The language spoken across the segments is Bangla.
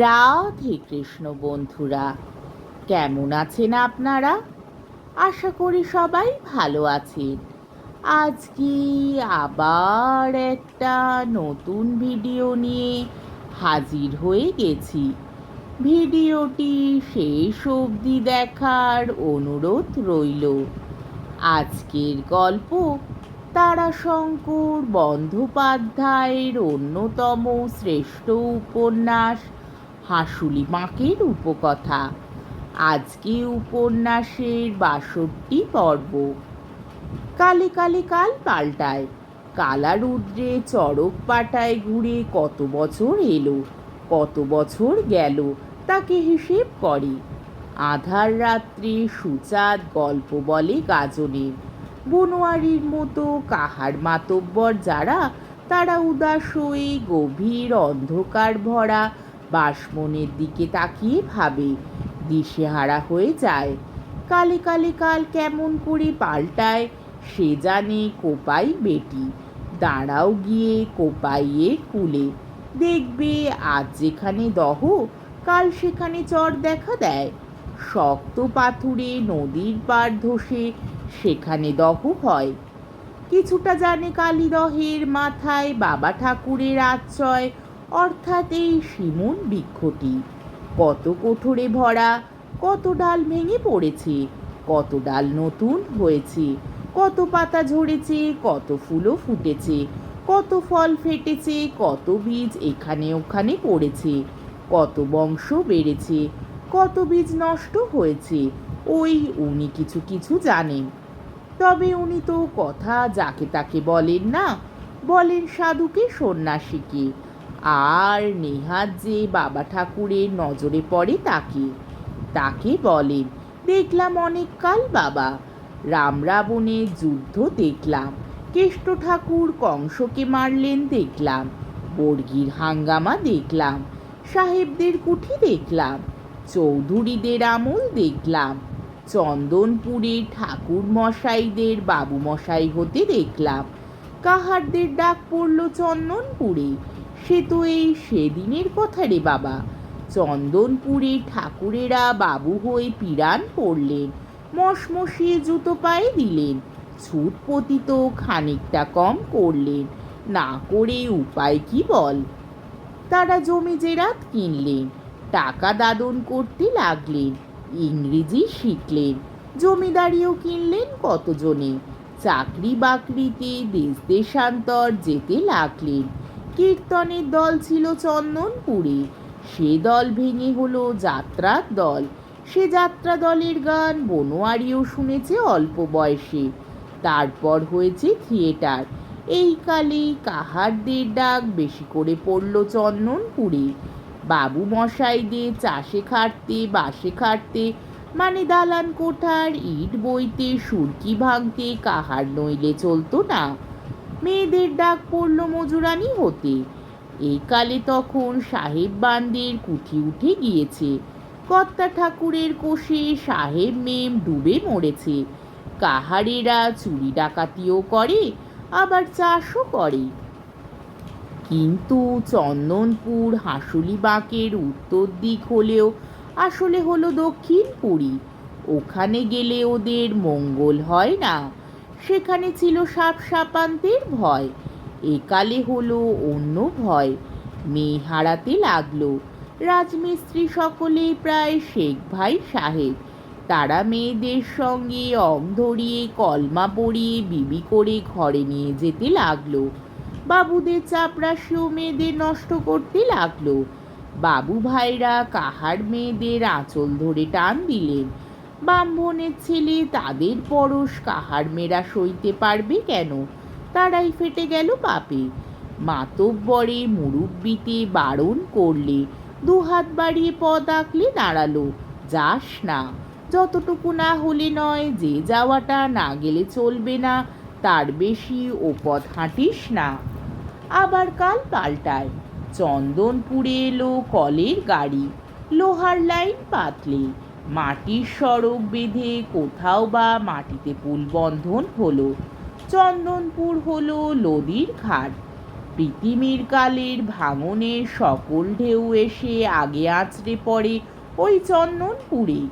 রাধে কৃষ্ণ বন্ধুরা, কেমন আছেন আপনারা? আশা করি সবাই ভালো আছেন। আজকে আবার একটা নতুন ভিডিও নিয়ে হাজির হয়ে গেছি। ভিডিওটি শেষ অবধি দেখার অনুরোধ রইল। আজকের গল্প তারাশঙ্কর বন্দ্যোপাধ্যায়ের অন্যতম শ্রেষ্ঠ উপন্যাস হাঁসুলি মাকের উপকথা। আজকে উপন্যাসের ৬২ পর্ব। কালে কালে কাল পাল্টায়। কালারুদ্রে চড়ক পাটায় ঘুরে কত বছর এলো, কত বছর গেল, তাকে হিসেব করে। আধার রাত্রে সুচাঁদ গল্প বলে গাজনে। বনোয়ারির মতো কাহার মাতব্বর যারা, তারা উদাস হয়ে গভীর অন্ধকার ভরা বাসমনের দিকে তাকিয়ে ভাবে, দিশেহারা হয়ে যায়। কালে কালে কাল কেমন করে পাল্টায় সে জানে কোপাই বেটি। দাঁড়াও গিয়ে কোপাইয়ের কুলে, দেখবে আজ যেখানে দহ, কাল সেখানে চর দেখা দেয়। শক্ত পাথুরে নদীর পাড় ধসে সেখানে দহ হয়। কিছুটা জানে কালীদহের মাথায় বাবা ঠাকুরের আশ্রয়, অর্থাৎ এই শিমুল বৃক্ষটি। কত কোঠরে ভরা, কত ডাল ভেঙে পড়েছে, কত ডাল নতুন হয়েছে, কত পাতা ঝরেছে, কত ফুলও ফুটেছে, কত ফল ফেটেছে, কত বীজ এখানে ওখানে পড়েছে, কত বংশ বেড়েছে, কত বীজ নষ্ট হয়েছে, ওই উনি কিছু কিছু জানেন। তবে উনি তো কথা যাকে তাকে বলেন না, বলেন সাধুকে সন্ন্যাসীকে। আর নেহাত যে বাবা ঠাকুরের নজরে পড়ে তাকে, তাকে বলেন। দেখলাম অনেক কাল বাবা, রাম রাবণের যুদ্ধ দেখলাম, কেষ্ট ঠাকুর কংসকে মারলেন দেখলাম, বর্গির হাঙ্গামা দেখলাম, সাহেবদের কুঠি দেখলাম, চৌধুরীদের আমল দেখলাম, চন্দনপুরে ঠাকুর মশাইদের বাবু মশাই হতে দেখলাম। কাহারদের ডাক পড়ল চন্দনপুরে, সে তো এই সেদিনের কথা রে বাবা। চন্দনপুরে ঠাকুরেরা বাবু হয়ে পিরান পড়লেন, মশমশিয়ে জুতো পায়ে দিলেন, ছুট পতিত খানিকটা কম করলেন, না করে উপায় কি বল। তারা জমি জেরাত কিনলেন, টাকা দাদন করতে লাগলেন, ইংরেজি শিখলেন, জমিদারিও কিনলেন কতজনে, চাকরি বাকরিতে দেশ দেশান্তর যেতে লাগলেন। কীর্তনের দল ছিল চন্দনপুরে, সে দল ভেঙে হলো যাত্রার দল। সে যাত্রা দলের গান বনোয়ারিও শুনেছে অল্প বয়সে। তারপর হয়েছে থিয়েটার। এই কালে কাহারদের ডাক বেশি করে পড়ল চন্দনপুরে। বাবু মশাইদের চাষে খাটতে বাসে খাটতে, মানে দালান কোঠার ইট বইতে সুরকি ভাঙতে কাহার নইলে চলতো না। মেয়েদের ডাক পড়ল মজুরানি হতে। এই কালে তখন সাহেব বান্দের কুঠি উঠে গিয়েছে। কর্তা ঠাকুরের কোষে সাহেব মেম ডুবে মরেছে। কাহারেরা চুরি ডাকাতিও করে, আবার চাষও করে। কিন্তু চন্দনপুর হাঁসুলি বাঁকের উত্তর দিক হলেও আসলে হলো দক্ষিণ পুরী। ওখানে গেলে ওদের মঙ্গল হয় না, সেখানে ছিল সাপ সাপান্তের ভয়। একালে হলো অন্য ভয়। মেয়ে হারাতে লাগলো। রাজমিস্ত্রি সকলেই প্রায় শেখ ভাই সাহেব। তারা মেয়েদের সঙ্গে অং ধরিয়ে কলমা পরিয়ে বিবি করে ঘরে নিয়ে যেতে লাগলো। বাবুদের চাপরাশিও মেয়েদের নষ্ট করতে লাগলো। বাবু ভাইরা কাহার মেয়েদের আঁচল ধরে টান দিলেন। ব্রাহ্মণের ছেলে তাদের পরশ কাহার মেয়েরা সইতে পারবে কেন, তারাই ফেটে গেল পাপে। মাতব্বরে মুরব্বিতে বারণ করলে, দুহাত বাড়িয়ে পদ আঁকলে দাঁড়ালো, যাস না, যতটুকু না হলে নয়, যে যাওয়াটা না গেলে চলবে না, তার বেশি ও পথ হাঁটিস না। আবার কাল পাল্টায়। চন্দনপুরে এলো কলের গাড়ি, লোহার লাইন পাতলে, মাটির সড়ক বেঁধে কোথাও বা মাটিতে পুল বন্ধন হলো। চন্দনপুর হলো লদির ঘাট। পৃথিবীর কালের ভাঙনের সকল ঢেউ এসে আগে আছড়ে পড়ে ওই চন্দনপুরে।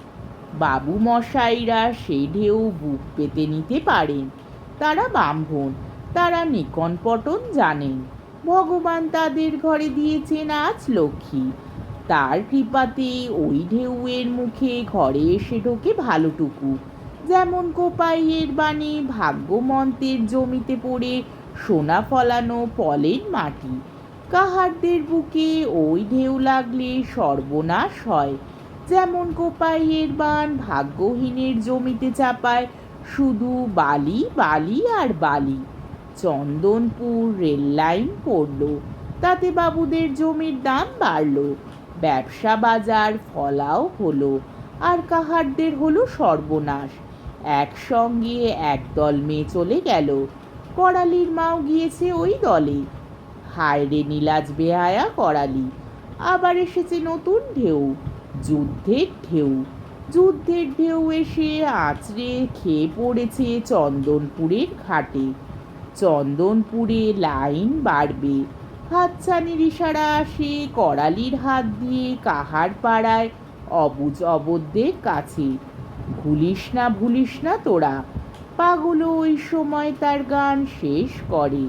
বাবু মশাইরা সেই ঢেউ বুক পেতে নিতে পারেন। তারা ব্রাহ্মণ, তারা নিকন পটন জানেন। ভগবান তাদের ঘরে দিয়েছেন আজ লক্ষ্মী। তার কৃপাতে ওই ঢেউয়ের মুখে ঘরে এসে ঢোকে ভালোটুকু। যেমন কোপাইয়ের বাণী ভাগ্যমন্তের জমিতে পড়ে সোনা ফলানো পলের মাটি। কাহারদের বুকে ওই ঢেউ লাগলে সর্বনাশ হয়। যেমন কোপাইয়ের বান ভাগ্যহীনের জমিতে চাপায় শুধু বালি বালি আর বালি। চন্দনপুর রেল লাইন পড়ল, তাতে বাবুদের জমির দাম বাড়ল। ব্যবসা বাজার ফলাও হলো, আর কাহারদের হলো সর্বনাশ। একসঙ্গে একদল মেয়ে চলে গেল। করালির মাও গিয়েছে ওই দলে। হায় রে নীলাজ বেহায়া করালি। আবার এসেছে নতুন ঢেউ, যুদ্ধের ঢেউ। যুদ্ধের ঢেউ এসে আছড়ে খেয়ে পড়েছে চন্দনপুরের ঘাটে। চন্দনপুরে লাইন বাড়বে। হাতছানির ইশারা আসে করালির হাত দিয়ে কাহার পাড়ায় অবুঝ অবধদের কাছে। ভুলিস না তোরা। পাগলও ওই সময় তার গান শেষ করে।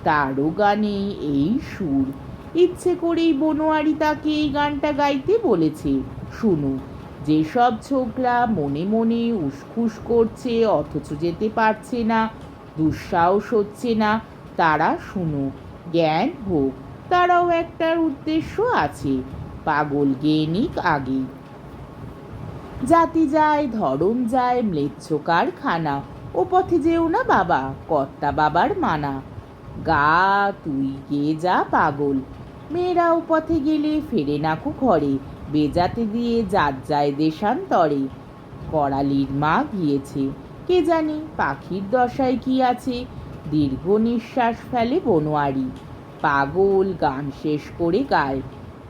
তারও গানে এই সুর। ইচ্ছে করেই বনোয়ারি তাকে এই গানটা গাইতে বলেছে। শুনু। যেসব ছোকরা মনে মনে উসখুস করছে অথচ যেতে পারছে না, দুঃসাহস হচ্ছে না, তারা শুনুক, জ্ঞান হোক। তারাও একটা উদ্দেশ্য আছে। পাগল গেয়ে নিক আগে। জাতি যায়, ধরন যায়, ম্লেচ্ছ কারখানা। ও পথে যেও না বাবা, কর্তা বাবার মানা। গা তুই গেয়ে যা পাগল। মেয়েরা ও পথে গেলে ফেরে নাকো ঘরে, বেজাতে দিয়ে যাত যায় দেশান্তরে। করালির মা গিয়েছে, কে জানি পাখির দশায় কি আছে। দীর্ঘ নিঃশ্বাস ফেলে বনোয়ারি। পাগল গান শেষ করে গায়,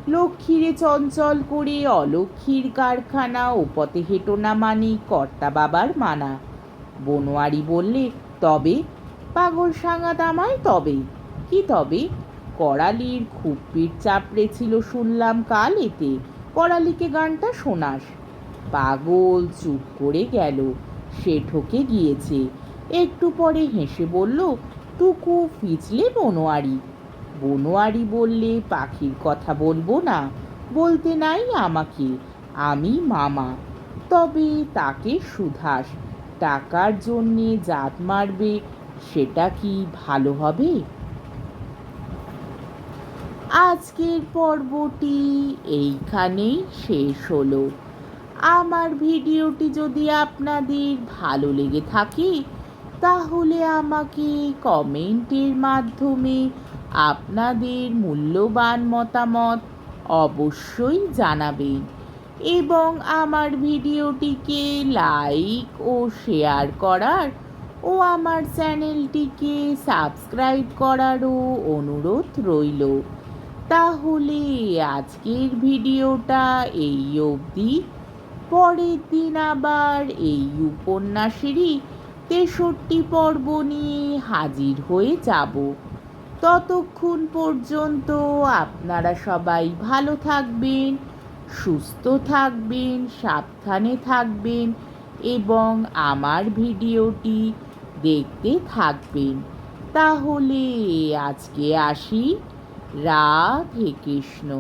লক্ষ্মীরে চঞ্চল করে অলক্ষ্মীর কারখানা, ও পথে হেঁটো না মানি কর্তা বাবার মানা। বনোয়ারি বললে, তবে? পাগল সাঙাত আমায় তবে। কি তবে? করালির খুব পিঠ চাপড়েছিল শুনলাম কাল এতে। করালিকে গানটা শোনাস। পাগল চুপ করে গেল। সে ঠকে গিয়েছে। একটু পরে হেসে বলল, টুকু ফিচলে বনোয়ারি। বনোয়ারি বললে, পাখির কথা বলবো না? বলতে নাই আমাকে, আমি মামা। তবে তাকে শুধাস, টাকার জন্যে জাত মারবে, সেটা কি ভালো হবে? আজকের পর্বটি এইখানেই শেষ হলো। আমার ভিডিওটি যদি আপনাদের ভালো লেগে থাকে তাহলে আমাকে কমেন্টের মাধ্যমে আপনাদের মূল্যবান মতামত অবশ্যই জানাবেন এবং আমার ভিডিওটিকে লাইক ও শেয়ার করার ও আমার চ্যানেলটিকে সাবস্ক্রাইব করারও অনুরোধ রইল। তাহলে আজকের ভিডিওটা এই অবধি। পরের দিন আবার এই উপন্যাসেরই 63 পর্ব নিয়ে হাজির হয়ে যাব। ততক্ষণ পর্যন্ত আপনারা সবাই ভালো থাকবেন, সুস্থ থাকবেন, সাবধানে থাকবেন এবং আমার ভিডিওটি দেখতে থাকবেন। তাহলে আজকে আসি। রাধে কৃষ্ণ।